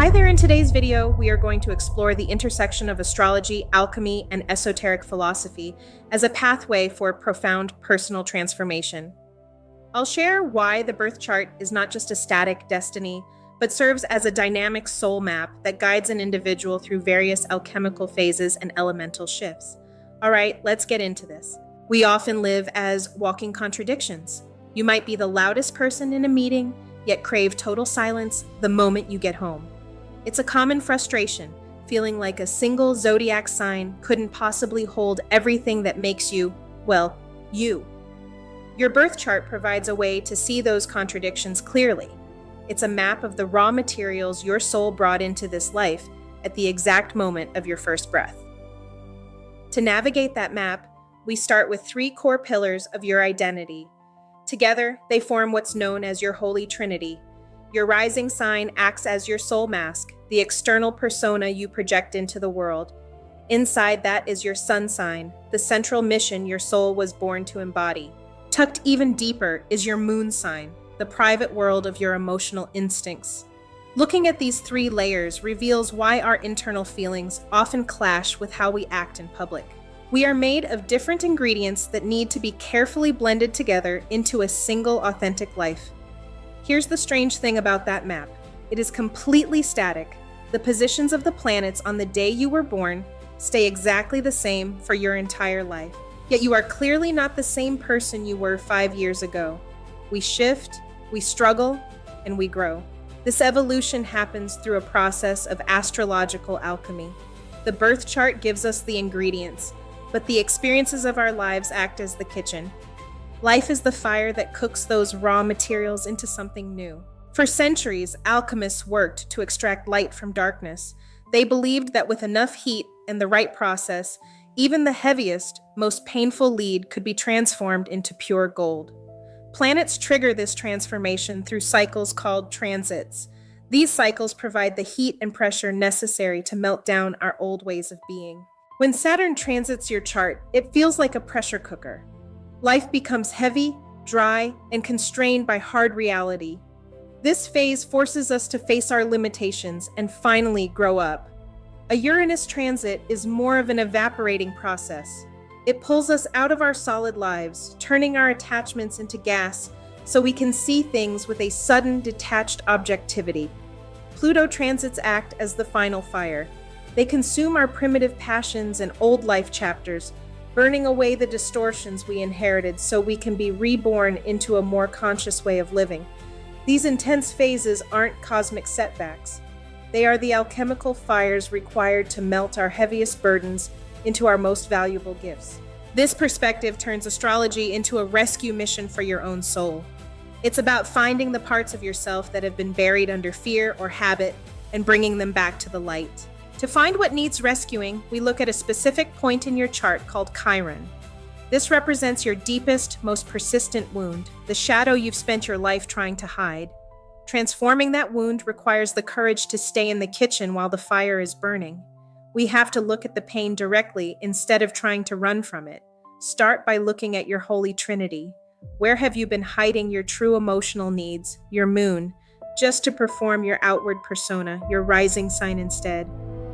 Hi there, in today's video, we are going to explore the intersection of astrology, alchemy, and esoteric philosophy as a pathway for profound personal transformation. I'll share why the birth chart is not just a static destiny, but serves as a dynamic soul map that guides an individual through various alchemical phases and elemental shifts. All right, let's get into this. We often live as walking contradictions. You might be the loudest person in a meeting, yet crave total silence the moment you get home. It's a common frustration, feeling like a single zodiac sign couldn't possibly hold everything that makes you, well, you. Your birth chart provides a way to see those contradictions clearly. It's a map of the raw materials your soul brought into this life at the exact moment of your first breath. To navigate that map, we start with 3 core pillars of your identity. Together, they form what's known as your Holy Trinity. Your rising sign acts as your soul mask, the external persona you project into the world. Inside that is your sun sign, the central mission your soul was born to embody. Tucked even deeper is your moon sign, the private world of your emotional instincts. Looking at these 3 layers reveals why our internal feelings often clash with how we act in public. We are made of different ingredients that need to be carefully blended together into a single authentic life. Here's the strange thing about that map. It is completely static. The positions of the planets on the day you were born stay exactly the same for your entire life. Yet you are clearly not the same person you were 5 years ago. We shift, we struggle, and we grow. This evolution happens through a process of astrological alchemy. The birth chart gives us the ingredients, but the experiences of our lives act as the kitchen. Life is the fire that cooks those raw materials into something new. For centuries, alchemists worked to extract light from darkness. They believed that with enough heat and the right process, even the heaviest, most painful lead could be transformed into pure gold. Planets trigger this transformation through cycles called transits. These cycles provide the heat and pressure necessary to melt down our old ways of being. When Saturn transits your chart, it feels like a pressure cooker. Life becomes heavy, dry, and constrained by hard reality. This phase forces us to face our limitations and finally grow up. A Uranus transit is more of an evaporating process. It pulls us out of our solid lives, turning our attachments into gas so we can see things with a sudden, detached objectivity. Pluto transits act as the final fire. They consume our primitive passions and old life chapters, burning away the distortions we inherited so we can be reborn into a more conscious way of living. These intense phases aren't cosmic setbacks. They are the alchemical fires required to melt our heaviest burdens into our most valuable gifts. This perspective turns astrology into a rescue mission for your own soul. It's about finding the parts of yourself that have been buried under fear or habit and bringing them back to the light. To find what needs rescuing, we look at a specific point in your chart called Chiron. This represents your deepest, most persistent wound, the shadow you've spent your life trying to hide. Transforming that wound requires the courage to stay in the kitchen while the fire is burning. We have to look at the pain directly instead of trying to run from it. Start by looking at your Holy Trinity. Where have you been hiding your true emotional needs, your moon, just to perform your outward persona, your rising sign instead?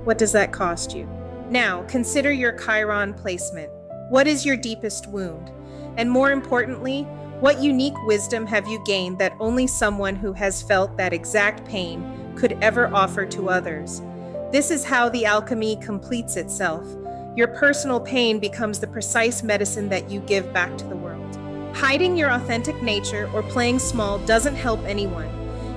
What does that cost you? Now, consider your Chiron placement. What is your deepest wound? And more importantly, what unique wisdom have you gained that only someone who has felt that exact pain could ever offer to others? This is how the alchemy completes itself. Your personal pain becomes the precise medicine that you give back to the world. Hiding your authentic nature or playing small doesn't help anyone.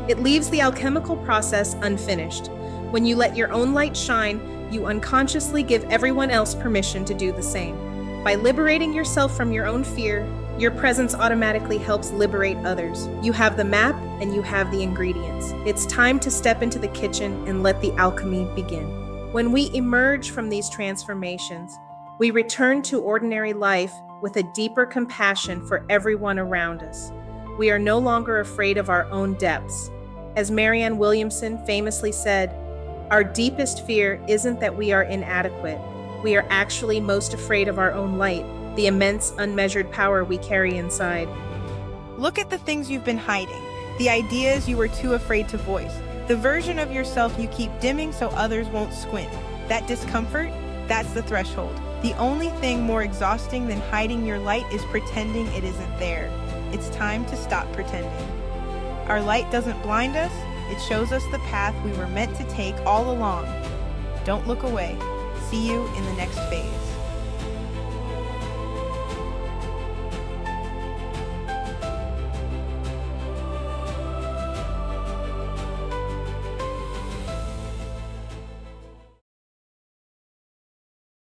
It leaves the alchemical process unfinished. When you let your own light shine, you unconsciously give everyone else permission to do the same. By liberating yourself from your own fear, your presence automatically helps liberate others. You have the map and you have the ingredients. It's time to step into the kitchen and let the alchemy begin. When we emerge from these transformations, we return to ordinary life with a deeper compassion for everyone around us. We are no longer afraid of our own depths. As Marianne Williamson famously said, "Our deepest fear isn't that we are inadequate. We are actually most afraid of our own light, the immense, unmeasured power we carry inside." Look at the things you've been hiding, the ideas you were too afraid to voice, The version of yourself you keep dimming so others won't squint. That discomfort, that's the threshold. The only thing more exhausting than hiding your light is pretending it isn't there. It's time to stop pretending. Our light doesn't blind us, it shows us the path we were meant to take all along. Don't look away. See you in the next phase.